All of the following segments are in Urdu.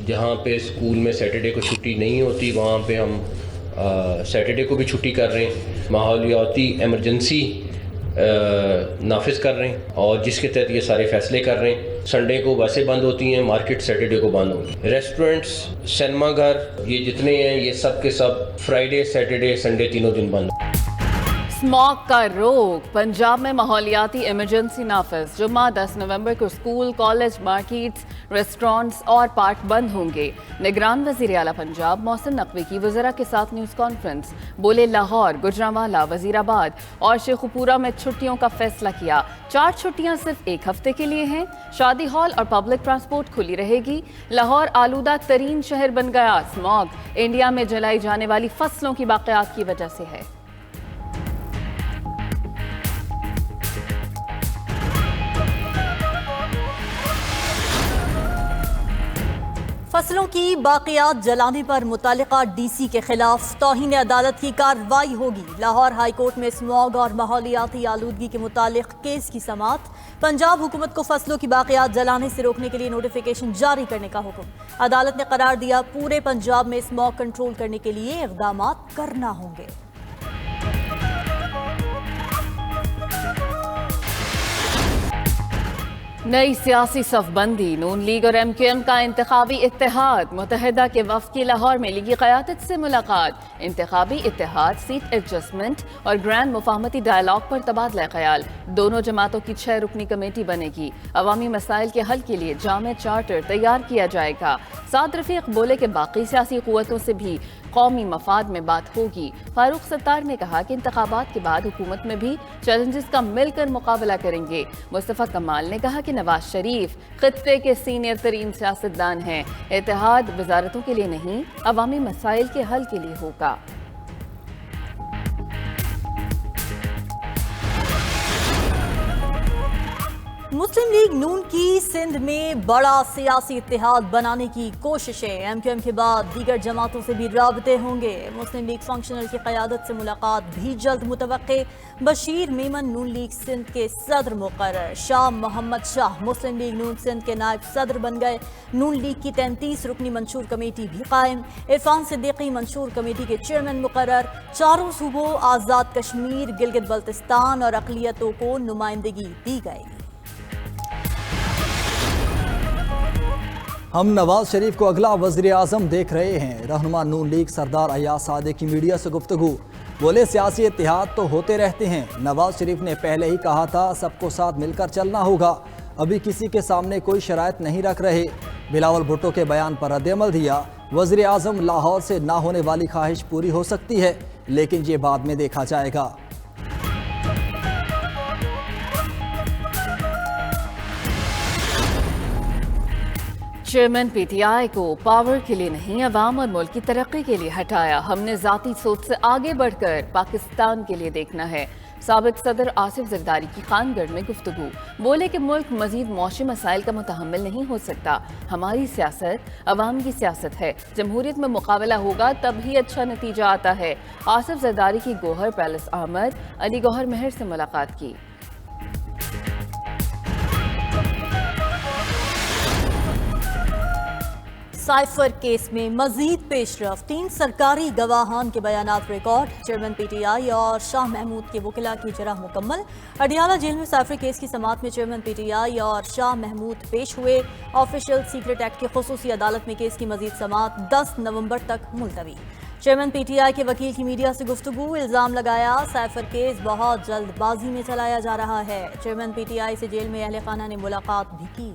جہاں پہ اسکول میں سیٹرڈے کو چھٹی نہیں ہوتی وہاں پہ ہم سیٹرڈے کو بھی چھٹی کر رہے ہیں، ماحولیاتی ایمرجنسی نافذ کر رہے ہیں اور جس کے تحت یہ سارے فیصلے کر رہے ہیں۔ سنڈے کو ویسے بند ہوتی ہیں، مارکیٹ سیٹرڈے کو بند ہوگی، ریسٹورنٹس، سنیما گھر، یہ جتنے ہیں یہ سب کے سب فرائیڈے، سیٹرڈے، سنڈے تینوں دن بند۔ اسموگ کا روک، پنجاب میں ماحولیاتی ایمرجنسی نافذ، جمعہ 10 نومبر کو اسکول، کالج، مارکیٹس، ریسٹورانٹس اور پارک بند ہوں گے۔ نگران وزیر اعلیٰ پنجاب محسن نقوی کی وزراء کے ساتھ نیوز کانفرنس، بولے لاہور، گوجرانوالہ، وزیر آباد اور شیخوپورہ میں چھٹیوں کا فیصلہ کیا۔ 4 چھٹیاں صرف ایک ہفتے کے لیے ہیں۔ شادی ہال اور پبلک ٹرانسپورٹ کھلی رہے گی۔ لاہور آلودہ ترین شہر بن گیا۔ اسموگ انڈیا میں جلائی جانے والی فصلوں کی باقیات کی وجہ سے ہے۔ فصلوں کی باقیات جلانے پر متعلقہ ڈی سی کے خلاف توہین عدالت کی کارروائی ہوگی۔ لاہور ہائی کورٹ میں اسموگ اور ماحولیاتی آلودگی کے متعلق کیس کی سماعت۔ پنجاب حکومت کو فصلوں کی باقیات جلانے سے روکنے کے لیے نوٹیفیکیشن جاری کرنے کا حکم۔ عدالت نے قرار دیا پورے پنجاب میں اسموگ کنٹرول کرنے کے لیے اقدامات کرنا ہوں گے۔ نئی سیاسی صف بندی، نون لیگ اور ایم کیو ایم کا انتخابی اتحاد، متحدہ کے وفد کی لاہور میں لیگی قیادت سے ملاقات۔ انتخابی اتحاد، سیٹ ایڈجسٹمنٹ اور گرینڈ مفاہمتی ڈائیلاگ پر تبادلہ خیال۔ دونوں جماعتوں کی 6 رکنی کمیٹی بنے گی۔ عوامی مسائل کے حل کے لیے جامع چارٹر تیار کیا جائے گا۔ سعد رفیق بولے کہ باقی سیاسی قوتوں سے بھی قومی مفاد میں بات ہوگی۔ فاروق ستار نے کہا کہ انتخابات کے بعد حکومت میں بھی چیلنجز کا مل کر مقابلہ کریں گے۔ مصطفیٰ کمال نے کہا کہ نواز شریف خطے کے سینئر ترین سیاستدان ہیں۔ اتحاد وزارتوں کے لیے نہیں، عوامی مسائل کے حل کے لیے ہوگا۔ مسلم لیگ نون کی سندھ میں بڑا سیاسی اتحاد بنانے کی کوششیں، ایم کیو ایم کے بعد دیگر جماعتوں سے بھی رابطے ہوں گے۔ مسلم لیگ فنکشنل کی قیادت سے ملاقات بھی جلد متوقع۔ بشیر میمن نون لیگ سندھ کے صدر مقرر۔ شاہ محمد شاہ مسلم لیگ نون سندھ کے نائب صدر بن گئے۔ نون لیگ کی 33 رکنی منشور کمیٹی بھی قائم۔ عرفان صدیقی منشور کمیٹی کے چیئرمین مقرر۔ چاروں صوبوں آزاد کشمیر، گلگت بلتستان اور اقلیتوں کو نمائندگی دی گئی۔ ہم نواز شریف کو اگلا وزیر اعظم دیکھ رہے ہیں۔ رہنما نون لیگ سردار ایاز صادق کی میڈیا سے گفتگو، بولے سیاسی اتحاد تو ہوتے رہتے ہیں، نواز شریف نے پہلے ہی کہا تھا سب کو ساتھ مل کر چلنا ہوگا، ابھی کسی کے سامنے کوئی شرائط نہیں رکھ رہے۔ بلاول بھٹو کے بیان پر رد عمل دیا، وزیر اعظم لاہور سے نہ ہونے والی خواہش پوری ہو سکتی ہے لیکن یہ بعد میں دیکھا جائے گا۔ چیئرمین پی ٹی آئی کو پاور کے لیے نہیں، عوام اور ملک کی ترقی کے لیے ہٹایا۔ ہم نے ذاتی سوچ سے آگے بڑھ کر پاکستان کے لیے دیکھنا ہے۔ سابق صدر آصف زرداری کی خان گڑھ میں گفتگو، بولے کہ ملک مزید معاشی مسائل کا متحمل نہیں ہو سکتا۔ ہماری سیاست عوام کی سیاست ہے، جمہوریت میں مقابلہ ہوگا تب ہی اچھا نتیجہ آتا ہے۔ آصف زرداری کی گوہر پیلس احمد علی گوہر مہر سے ملاقات کی۔ سائفر کیس میں مزید پیش رفت، 3 سرکاری گواہان کے بیانات record. Chairman P T I اور شاہ محمود کے وکلاء کی جرح مکمل۔ اڈیالہ جیل میں سائفر کیس کی سماعت میں چیئرمین پی ٹی آئی اور شاہ محمود پیش ہوئے۔ آفیشل سیکرٹ ایکٹ کی خصوصی عدالت میں کیس کی مزید سماعت 10 نومبر تک ملتوی۔ چیئرمین پی ٹی آئی کے وکیل کی میڈیا سے گفتگو، الزام لگایا سائفر کیس بہت جلد بازی میں چلایا جا رہا ہے۔ چیئرمین پی ٹی آئی سے جیل میں اہل خانہ نے ملاقات بھی کی۔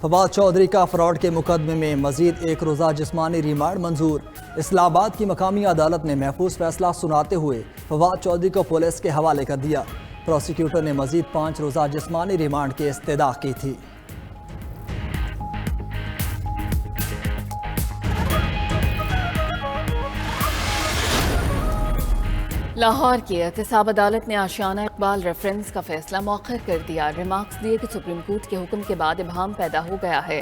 فواد چودھری کا فراڈ کے مقدمے میں مزید 1 روزہ جسمانی ریمانڈ منظور۔ اسلام آباد کی مقامی عدالت نے محفوظ فیصلہ سناتے ہوئے فواد چودھری کو پولیس کے حوالے کر دیا۔ پروسیکیوٹر نے مزید 5 روزہ جسمانی ریمانڈ کی استدعا کی تھی۔ لاہور کی احتساب عدالت نے آشیانہ اقبال ریفرنس کا فیصلہ مؤخر کر دیا۔ ریمارکس دیے کہ سپریم کورٹ کے حکم کے بعد ابہام پیدا ہو گیا ہے۔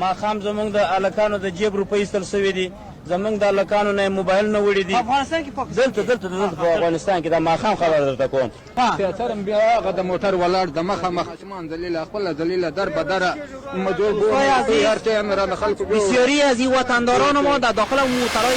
ما خام زمونږ د الکانو د جیب روپۍ ایستل شوي دي. زمونږ د الکانو نه موبایل نه وړي دي. دلته په افغانستان کې د ماښام خبر درته کوم. تیاترم بیا هغه د موټر ولاړ د مخه ماشومان ذلیله خپله ذلیله در به دره مجبور بوم هر ټایم رانه خلکو بسیاری از این وطنداران ما در داخل موترهای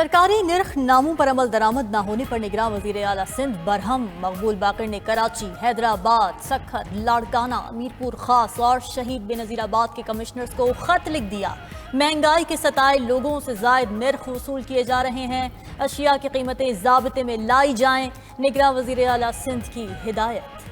سرکاری نرخ ناموں پر عمل درآمد نہ ہونے پر نگراں وزیر اعلیٰ سندھ برہم مقبول باقر نے کراچی، حیدرآباد، سکھر، لاڑکانہ، میرپور خاص اور شہید بے نظیر آباد کے کمشنرز کو خط لکھ دیا۔ مہنگائی کے ستائے لوگوں سے زائد نرخ وصول کیے جا رہے ہیں، اشیاء کی قیمتیں ضابطے میں لائی جائیں، نگراں وزیر اعلیٰ سندھ کی ہدایت۔